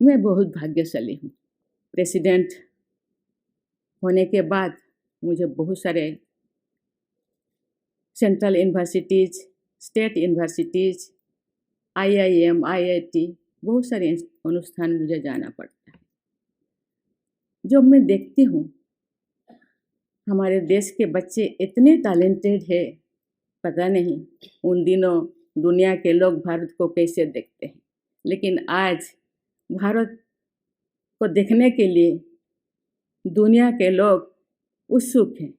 मैं बहुत भाग्यशाली हूँ। प्रेसिडेंट होने के बाद मुझे बहुत सारे central universities, state universities, IIM, IIT, बहुत सारे अनुष्ठान मुझे जाना पड़ता है। जब मैं देखती हूँ हमारे देश के बच्चे इतने टैलेंटेड है, पता नहीं उन दिनों दुनिया के लोग भारत को कैसे देखते हैं, लेकिन आज भारत को देखने के लिए दुनिया के लोग उत्सुक हैं।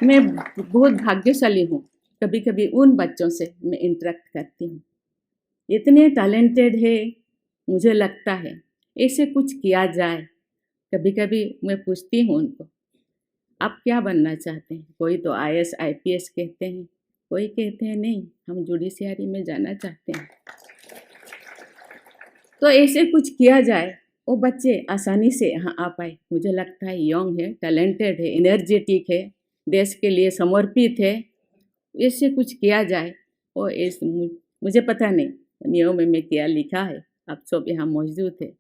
मैं बहुत भाग्यशाली हूँ। कभी कभी उन बच्चों से मैं इंटरेक्ट करती हूँ, इतने टैलेंटेड है। मुझे लगता है ऐसे कुछ किया जाए। कभी कभी मैं पूछती हूँ उनको, आप क्या बनना चाहते हैं? कोई तो IAS IPS कहते हैं, कोई कहते हैं नहीं हम जुडिशियरी में जाना चाहते हैं। तो ऐसे कुछ किया जाए, वो बच्चे आसानी से यहाँ आ पाए। मुझे लगता है यंग है, टैलेंटेड है, एनर्जेटिक है, देश के लिए समर्पित है। ऐसे कुछ किया जाए। और मुझे पता नहीं नियम में क्या लिखा है, आप सब यहाँ मौजूद है।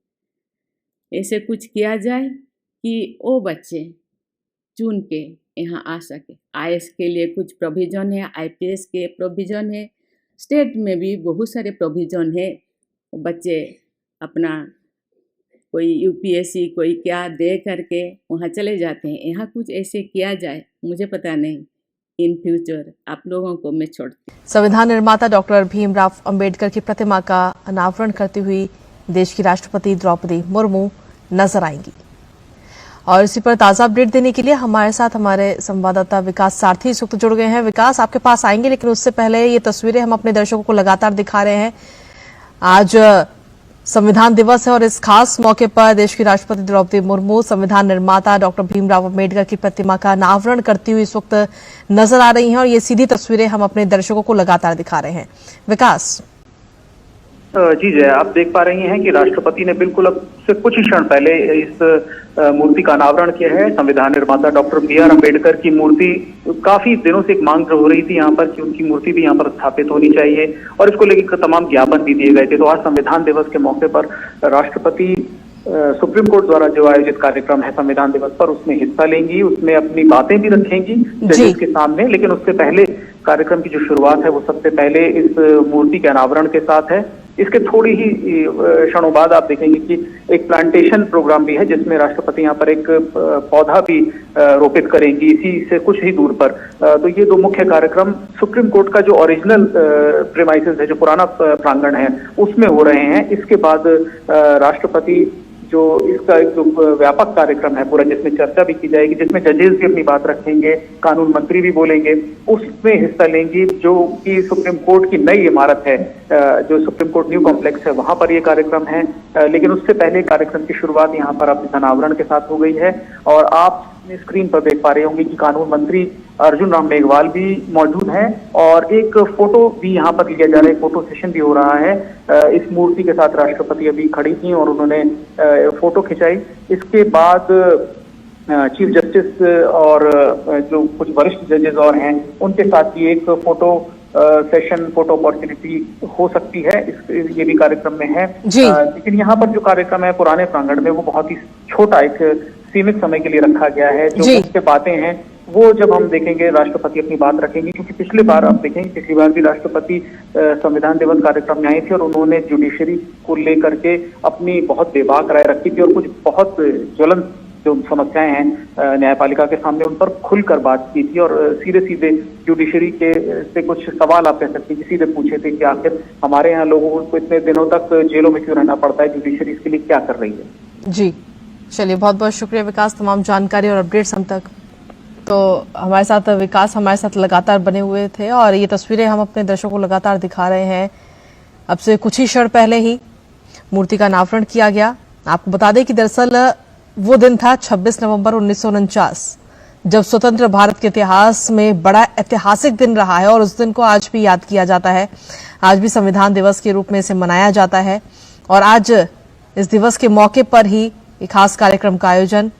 ऐसे कुछ किया जाए कि वो बच्चे चुन के यहाँ आ सके। IAS के लिए कुछ प्रोविज़न है, IPS के प्रोविज़न है, स्टेट में भी बहुत सारे प्रोविज़न है। बच्चे अपना कोई UPSC कोई क्या दे करके वहाँ चले जाते हैं। यहाँ कुछ ऐसे किया जाए, मुझे पता नहीं इन फ्यूचर आप लोगों को मैं छोड़ती हूँ। संविधान निर्माता डॉक्टर भीमराव अंबेडकर की प्रतिमा का अनावरण करती हुई देश की राष्ट्रपति द्रौपदी मुर्मू नजर आएंगी। और इसी पर ताजा अपडेट देने के लिए हमारे साथ हमारे संवाददाता विकास सारथी इस वक्त जुड़ गए हैं। विकास, आपके पास आएंगे, लेकिन उससे पहले ये तस्वीरें हम अपने दर्शकों को लगातार दिखा रहे हैं। आज संविधान दिवस है और इस खास मौके पर देश की राष्ट्रपति द्रौपदी मुर्मू संविधान निर्माता डॉक्टर भीमराव अंबेडकर की प्रतिमा का अनावरण करती हुई इस वक्त नजर आ रही हैं और ये सीधी तस्वीरें हम अपने दर्शकों को लगातार दिखा रहे हैं। विकास जी जय, आप देख पा रही हैं कि राष्ट्रपति ने बिल्कुल अब से कुछ ही क्षण पहले इस मूर्ति का अनावरण किया है। संविधान निर्माता डॉक्टर BR अम्बेडकर की मूर्ति काफी दिनों से एक मांग हो रही थी यहाँ पर कि उनकी मूर्ति भी यहाँ पर स्थापित होनी चाहिए और इसको लेकर तमाम ज्ञापन भी दिए गए थे। तो आज संविधान दिवस के मौके पर राष्ट्रपति सुप्रीम कोर्ट द्वारा जो आयोजित कार्यक्रम है संविधान दिवस पर, उसमें हिस्सा लेंगी, उसमें अपनी बातें भी रखेंगी जजेस के सामने। लेकिन उससे पहले कार्यक्रम की जो शुरुआत है वो सबसे पहले इस मूर्ति के अनावरण के साथ है। इसके थोड़ी ही क्षणों बाद आप देखेंगे कि एक प्लांटेशन प्रोग्राम भी है जिसमें राष्ट्रपति यहाँ पर एक पौधा भी रोपित करेंगी इसी से कुछ ही दूर पर। तो ये दो मुख्य कार्यक्रम सुप्रीम कोर्ट का जो ओरिजिनल प्रेमाइसेस है, जो पुराना प्रांगण है, उसमें हो रहे हैं। इसके बाद राष्ट्रपति जो इसका एक जो व्यापक कार्यक्रम है पूरा, जिसमें चर्चा भी की जाएगी, जिसमें जजेस भी अपनी बात रखेंगे, कानून मंत्री भी बोलेंगे, उसमें हिस्सा लेंगी। जो कि सुप्रीम कोर्ट की नई इमारत है, जो सुप्रीम कोर्ट न्यू कॉम्प्लेक्स है, वहां पर ये कार्यक्रम है। लेकिन उससे पहले कार्यक्रम की शुरुआत यहाँ पर अपने अनावरण के साथ हो गई है। और आप स्क्रीन पर देख पा रहे होंगे कि कानून मंत्री अर्जुन राम मेघवाल भी मौजूद हैं और एक फोटो भी यहाँ पर लिया जा रहा है, फोटो सेशन भी हो रहा है। इस मूर्ति के साथ राष्ट्रपति अभी खड़ी थी और उन्होंने फोटो खिंचाई। इसके बाद चीफ जस्टिस और जो कुछ वरिष्ठ जजेस और हैं उनके साथ भी एक फोटो सेशन, फोटो अपॉर्चुनिटी हो सकती है। ये भी कार्यक्रम में है। लेकिन यहाँ पर जो कार्यक्रम है पुराने प्रांगण में, वो बहुत ही छोटा, एक सीमित समय के लिए रखा गया है। जो मुख्य बातें हैं वो जब हम देखेंगे राष्ट्रपति अपनी बात रखेंगे, क्योंकि पिछली बार आप देखेंगे, पिछली बार भी राष्ट्रपति संविधान दिवस कार्यक्रम में आए थे और उन्होंने जुडिशरी को लेकर के अपनी बहुत बेबाक राय रखी थी और कुछ बहुत ज्वलंत जो समस्याएं हैं न्यायपालिका के सामने, उन पर खुलकर बात की थी और सीधे सीधे जुडिशरी के से कुछ सवाल आप कह सकते हैं कि सीधे पूछे थे कि आखिर हमारे यहाँ लोगों को इतने दिनों तक जेलों में क्यों रहना पड़ता है, जुडिशरी इसके लिए क्या कर रही है। जी चलिए, बहुत बहुत शुक्रिया विकास, तमाम जानकारी और अपडेट्स हम तक। तो हमारे साथ विकास हमारे साथ लगातार बने हुए थे और ये तस्वीरें हम अपने दर्शकों को लगातार दिखा रहे हैं। अब से कुछ ही क्षण पहले ही मूर्ति का अनावरण किया गया। आपको बता दें कि दरअसल वो दिन था 26 नवंबर 1949, जब स्वतंत्र भारत के इतिहास में बड़ा ऐतिहासिक दिन रहा है और उस दिन को आज भी याद किया जाता है। आज भी संविधान दिवस के रूप में इसे मनाया जाता है और आज इस दिवस के मौके पर ही एक खास कार्यक्रम का आयोजन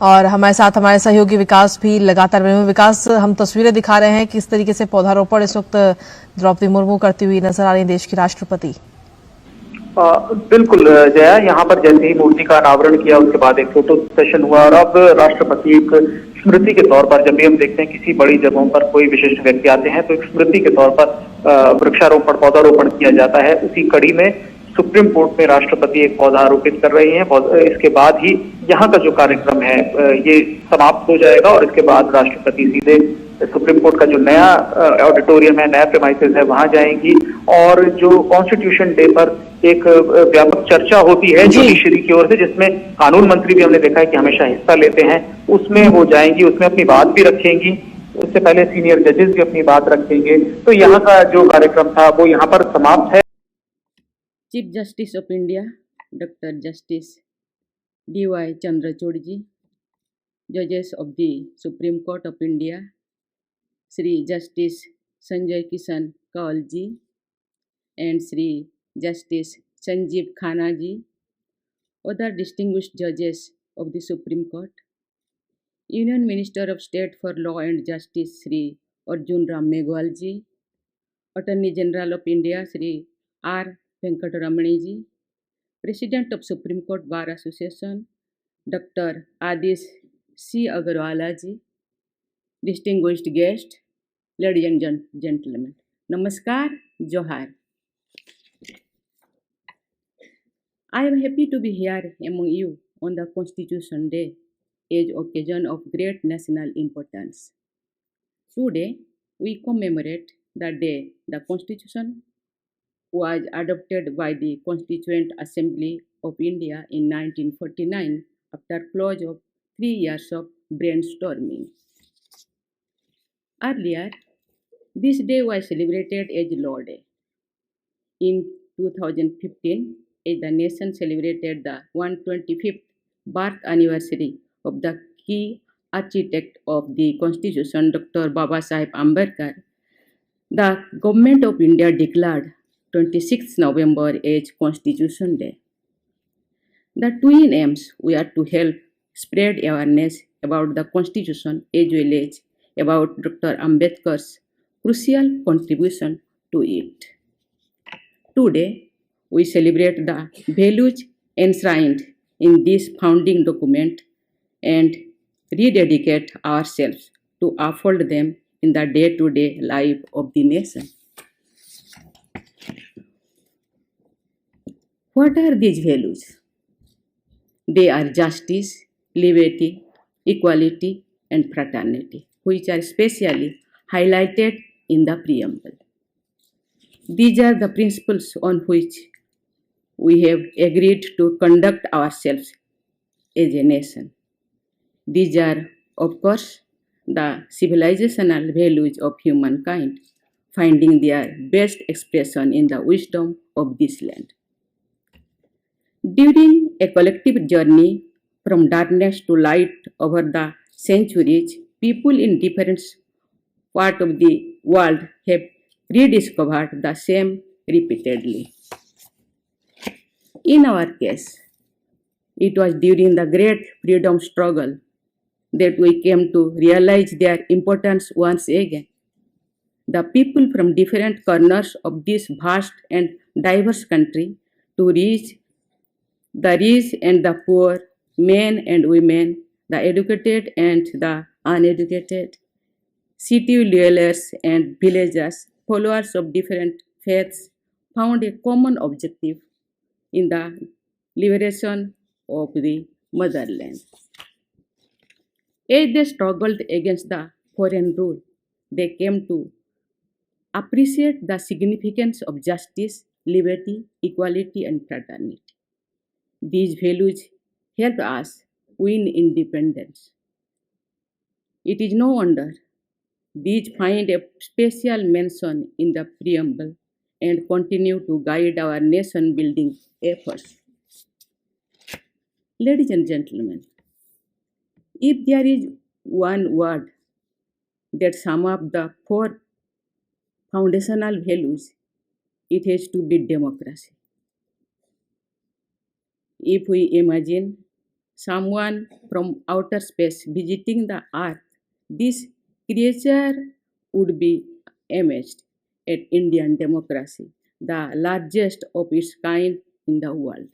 और हमारे साथ हमारे सहयोगी विकास भी लगातार बने हुए। विकास, हम तस्वीरें दिखा रहे हैं किस तरीके से पौधारोपण इस वक्त द्रौपदी मुर्मू करती हुई नजर आ रही है, देश की राष्ट्रपति। बिल्कुल जया, यहाँ पर जैसे ही मूर्ति का अनावरण किया उसके बाद एक फोटो सेशन हुआ और अब राष्ट्रपति एक स्मृति के तौर पर, जब भी हम देखते हैं किसी बड़ी जगहों पर कोई विशिष्ट व्यक्ति आते हैं तो एक स्मृति के तौर पर वृक्षारोपण पौधारोपण किया जाता है। उसी कड़ी में सुप्रीम कोर्ट में राष्ट्रपति एक पौधा आरोपित कर रही हैं। इसके बाद ही यहाँ का जो कार्यक्रम है ये समाप्त हो जाएगा और इसके बाद राष्ट्रपति सीधे सुप्रीम कोर्ट का जो नया ऑडिटोरियम है, नया प्रेमाइसेस है, वहां जाएंगी और जो कॉन्स्टिट्यूशन डे पर एक व्यापक चर्चा होती है जुडिशरी की ओर से, जिसमें कानून मंत्री भी हमने देखा है कि हमेशा हिस्सा लेते हैं, उसमें वो जाएंगी, उसमें अपनी बात भी रखेंगी। उससे पहले सीनियर जजेस भी अपनी बात रखेंगे। तो यहाँ का जो कार्यक्रम था वो यहाँ पर समाप्त है। Chief justice of India doctor justice DY Chandrachud ji, जजेस of the Supreme Court of India Shri justice Sanjay Kishan Kaul ji and Sri Justice Sanjeev Khanna ji, other distinguished judges of the Supreme Court, Union Minister of State for Law and Justice Sri Arjun Ram Meghwal ji, Attorney General of India Sri R. Venkataramani ji, President of Supreme Court Bar Association Dr. Adish C. Agarwala ji, distinguished guest, ladies and gentlemen, Namaskar, Johar. I am happy to be here among you on the Constitution Day, an occasion of great national importance. Today, we commemorate the day the Constitution was adopted by the Constituent Assembly of India in 1949 after close of 3 years of brainstorming. Earlier, this day was celebrated as Law Day. In 2015, as the nation celebrated the 125th birth anniversary of the key architect of the Constitution, Dr. Babasaheb Ambedkar, the Government of India declared 26th November as Constitution Day. The twin aims were to help spread awareness about the Constitution as well as about Dr. Ambedkar's crucial contribution to it. Today, we celebrate the values enshrined in this founding document and rededicate ourselves to uphold them in the day-to-day life of the nation. What are these values? They are justice, liberty, equality, and fraternity, which are specially highlighted in the preamble. These are the principles on which we have agreed to conduct ourselves as a nation. These are, of course, the civilizational values of humankind, finding their best expression in the wisdom of this land. During a collective journey from darkness to light over the centuries, people in different parts of the world have rediscovered the same repeatedly. In our case, it was during the great freedom struggle that we came to realize their importance once again. The people from different corners of this vast and diverse country, to reach the rich and the poor, men and women, the educated and the uneducated, city dwellers and villagers, followers of different faiths, found a common objective in the liberation of the motherland. As they struggled against the foreign rule, they came to appreciate the significance of justice, liberty, equality, and fraternity. These values helped us win independence. It is no wonder these find a special mention in the preamble and continue to guide our nation building efforts. Ladies and gentlemen, if there is one word that sums up the 4 foundational values, it has to be democracy. If we imagine someone from outer space visiting the earth, this creature would be amazed at Indian democracy, the largest of its kind in the world.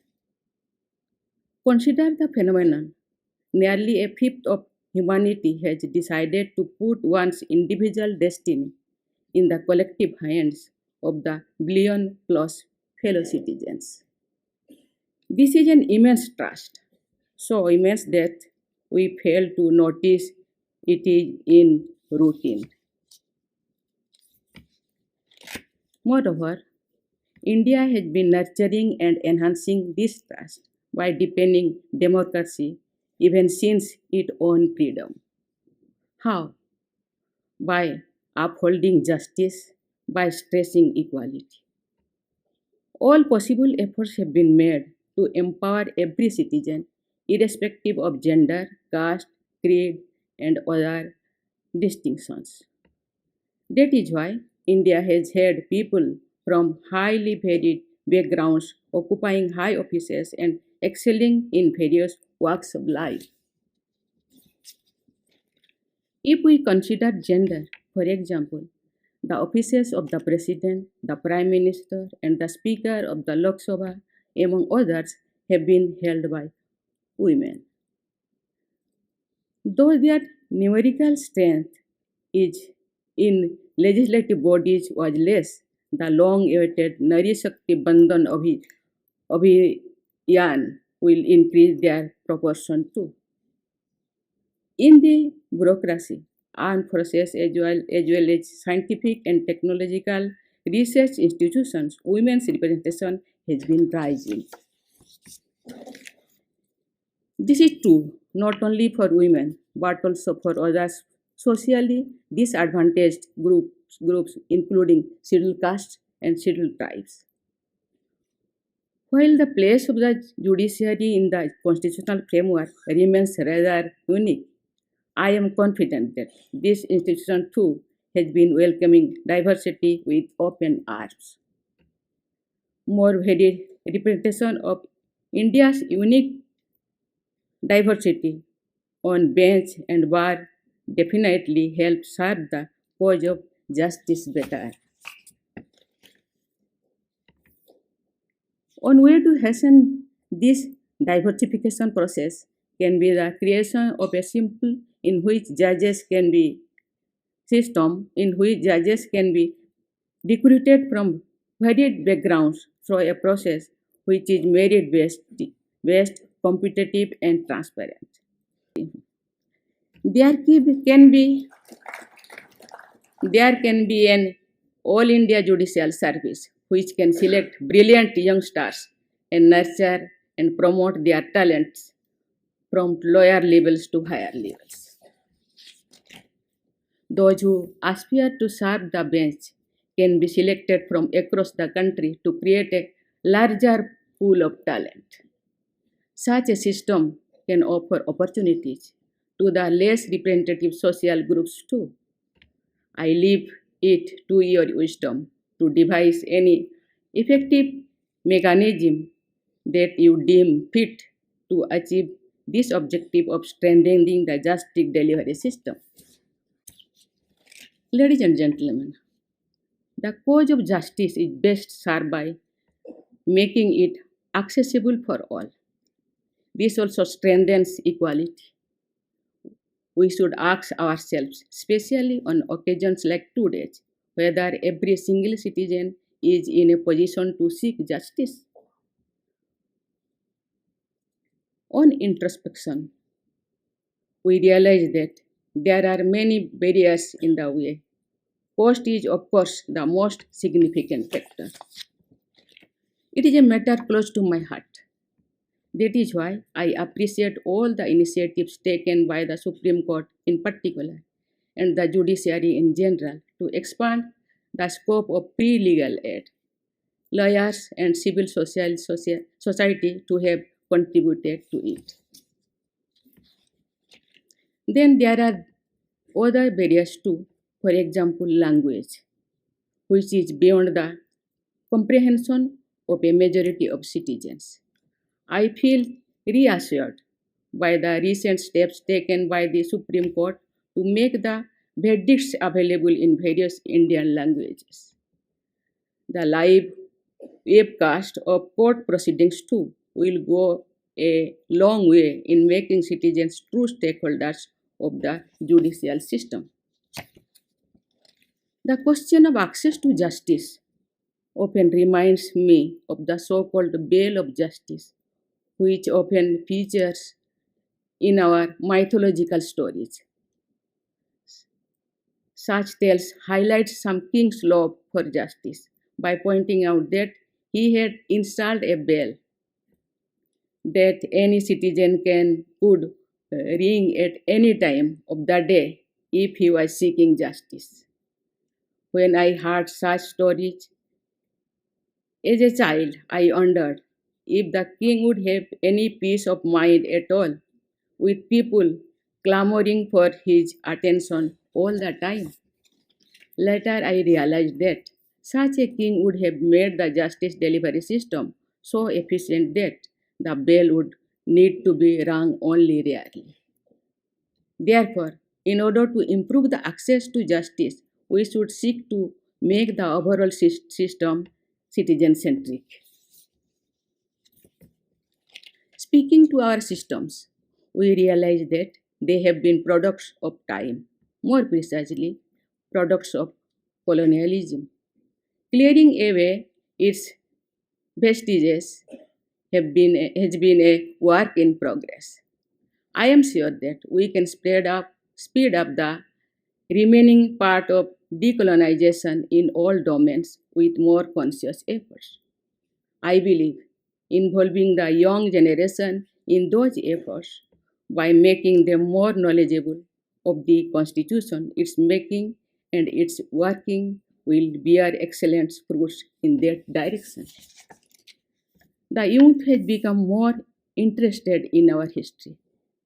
Consider the phenomenon. Nearly a fifth of humanity has decided to put one's individual destiny in the collective hands of the billion plus fellow citizens. This is an immense trust, so immense that we fail to notice it is in routine. Moreover, India has been nurturing and enhancing this trust by deepening democracy even since its own freedom. How? By upholding justice, by stressing equality. All possible efforts have been made to empower every citizen, irrespective of gender, caste, creed, and other distinctions. That is why India has had people from highly varied backgrounds occupying high offices and excelling in various walks of life. If we consider gender, for example, the offices of the President, the Prime Minister, and the Speaker of the Lok Sabha, among others, have been held by women. Though their numerical strength is in legislative bodies was less, the long-awaited Nari Shakti Bandhan Abhiyan will increase their proportion too. In the bureaucracy, armed forces as well as scientific and technological research institutions, women's representation has been rising. This is true not only for women but also for others socially disadvantaged groups including scheduled castes and scheduled tribes. While the place of the judiciary in the constitutional framework remains rather unique, I am confident that this institution too has been welcoming diversity with open arms. More varied representation of India's unique diversity on bench and bar definitely help serve the cause of justice better. One way to hasten this diversification process can be the creation of a simple in which judges can be system in which judges can be recruited from varied backgrounds through a process which is merit based, competitive, and transparent. There can be an all India judicial service which can select brilliant youngsters and nurture and promote their talents from lower levels to higher levels. Those who aspire to serve the bench can be selected from across the country to create a larger pool of talent. Such a system can offer opportunities to the less representative social groups too. I leave it to your wisdom to devise any effective mechanism that you deem fit to achieve this objective of strengthening the justice delivery system. Ladies and gentlemen, the cause of justice is best served by making it accessible for all. This also strengthens equality. We should ask ourselves, especially on occasions like today's, whether every single citizen is in a position to seek justice. On introspection, we realize that there are many barriers in the way. Cost is, of course, the most significant factor. It is a matter close to my heart. That is why I appreciate all the initiatives taken by the Supreme Court in particular and the judiciary in general to expand the scope of pre-legal aid. Lawyers and civil society to have contributed to it. Then there are other barriers too, for example, language, which is beyond the comprehension of a majority of citizens. I feel reassured by the recent steps taken by the Supreme Court to make the verdicts available in various Indian languages. The live webcast of court proceedings too will go a long way in making citizens true stakeholders of the judicial system. The question of access to justice often reminds me of the so-called veil of justice, which often features in our mythological stories. Such tales highlight some king's love for justice by pointing out that he had installed a bell that any citizen could ring at any time of the day if he was seeking justice. When I heard such stories as a child, I wondered if the king would have any peace of mind at all, with people clamoring for his attention all the time. Later, I realized that such a king would have made the justice delivery system so efficient that the bell would need to be rung only rarely. Therefore, in order to improve the access to justice, we should seek to make the overall system citizen-centric. Speaking to our systems, we realize that they have been products of time, more precisely, products of colonialism. Clearing away its vestiges has been a work in progress. I am sure that we can speed up the remaining part of decolonization in all domains with more conscious efforts. I believe involving the young generation in those efforts by making them more knowledgeable of the Constitution, its making, and its working will bear excellent fruits in that direction. The youth has become more interested in our history,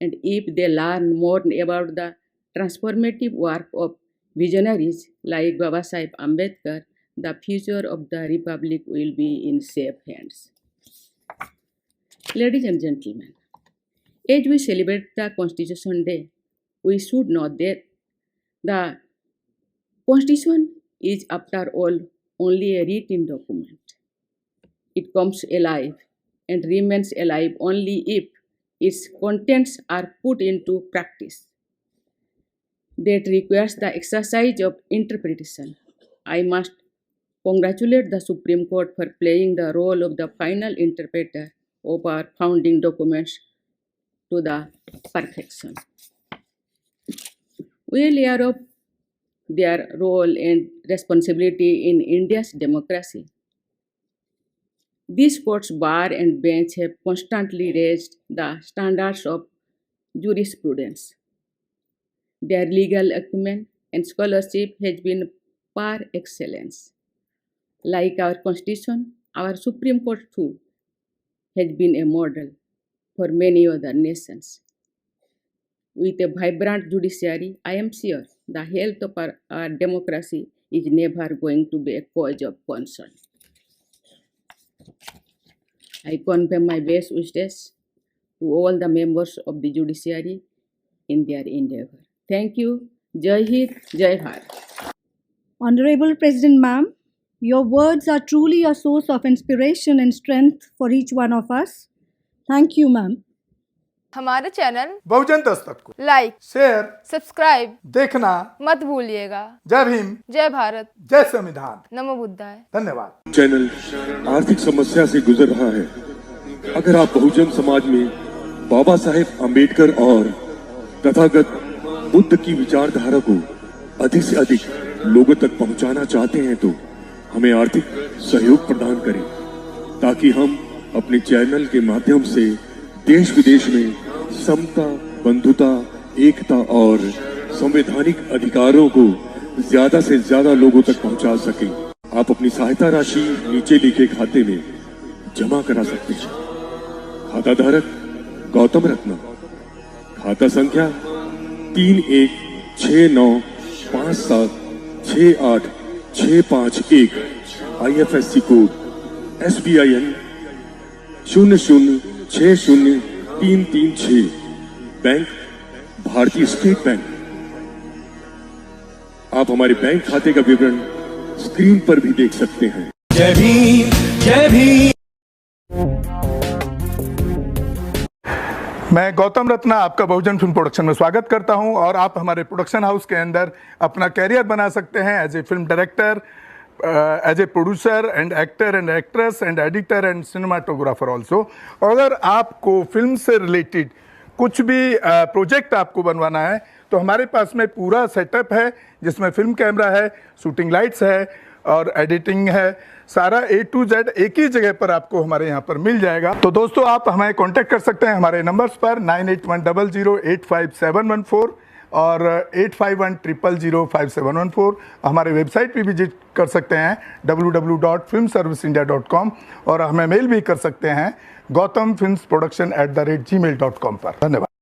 and if they learn more about the transformative work of visionaries like Babasaheb Ambedkar, the future of the Republic will be in safe hands. Ladies and gentlemen, as we celebrate the Constitution Day, we should know that the Constitution is, after all, only a written document. It comes alive and remains alive only if its contents are put into practice. That requires the exercise of interpretation. I must congratulate the Supreme Court for playing the role of the final interpreter of our founding documents to the perfection. We are aware of their role and responsibility in India's democracy. These courts, bar and bench, have constantly raised the standards of jurisprudence. Their legal acumen and scholarship has been par excellence. Like our Constitution, our Supreme Court too has been a model for many other nations. With a vibrant judiciary, I am sure the health of our democracy is never going to be a cause of concern. I convey my best wishes to all the members of the judiciary in their endeavor. Thank you. Jai Hind, Jai Bharat. Honorable President Ma'am, your words are truly a source of inspiration and strength for each one of us. Thank you, ma'am. हमारे channel बहुजन दस्तक को like, share, subscribe देखना मत भूलिएगा। जय भीम, जय भारत, जय संविधान, नमो बुद्धाय। धन्यवाद। चैनल आर्थिक समस्या से गुजर रहा है। अगर आप बहुजन समाज में बाबा साहेब अम्बेडकर और तथागत बुद्ध की विचारधारा को अधिक से अधिक लोगों तक पहुंचाना चाहते हैं तो हमें आर्थिक सहयोग प्रदान करें, ताकि हम अपने चैनल के माध्यम से देश विदेश में समता, बंधुता, एकता और संवैधानिक अधिकारों को ज्यादा से ज्यादा लोगों तक पहुंचा सकें। आप अपनी सहायता राशि नीचे लिखे खाते में जमा करा सकते हैं। खाता धारक गौतम रत्ना, खाता संख्या 3169576865 IFSC कोड SBIN 0060336 बैंक भारतीय स्टेट बैंक। आप हमारे बैंक खाते का विवरण स्क्रीन पर भी देख सकते हैं। जय भीम, जय भीम। मैं गौतम रत्ना आपका बहुजन फिल्म प्रोडक्शन में स्वागत करता हूं और आप हमारे प्रोडक्शन हाउस के अंदर अपना कैरियर बना सकते हैं as a film director, as a producer and actor and actress and editor and cinematographer also. अगर आपको फिल्म से रिलेटेड कुछ भी प्रोजेक्ट आपको बनवाना है तो हमारे पास में पूरा सेटअप है, जिसमें फिल्म कैमरा है, शूटिंग लाइट्स है और एडिटिंग है। सारा A to Z एक ही जगह पर आपको हमारे यहाँ पर मिल जाएगा। तो दोस्तों आप हमें कांटेक्ट कर सकते हैं हमारे नंबर्स पर 9810085714 और 8510005714। हमारे वेबसाइट भी विजिट कर सकते हैं www.filmserviceindia.com और हमें मेल भी कर सकते हैं gautamfilmsproduction@gmail.com पर। धन्यवाद।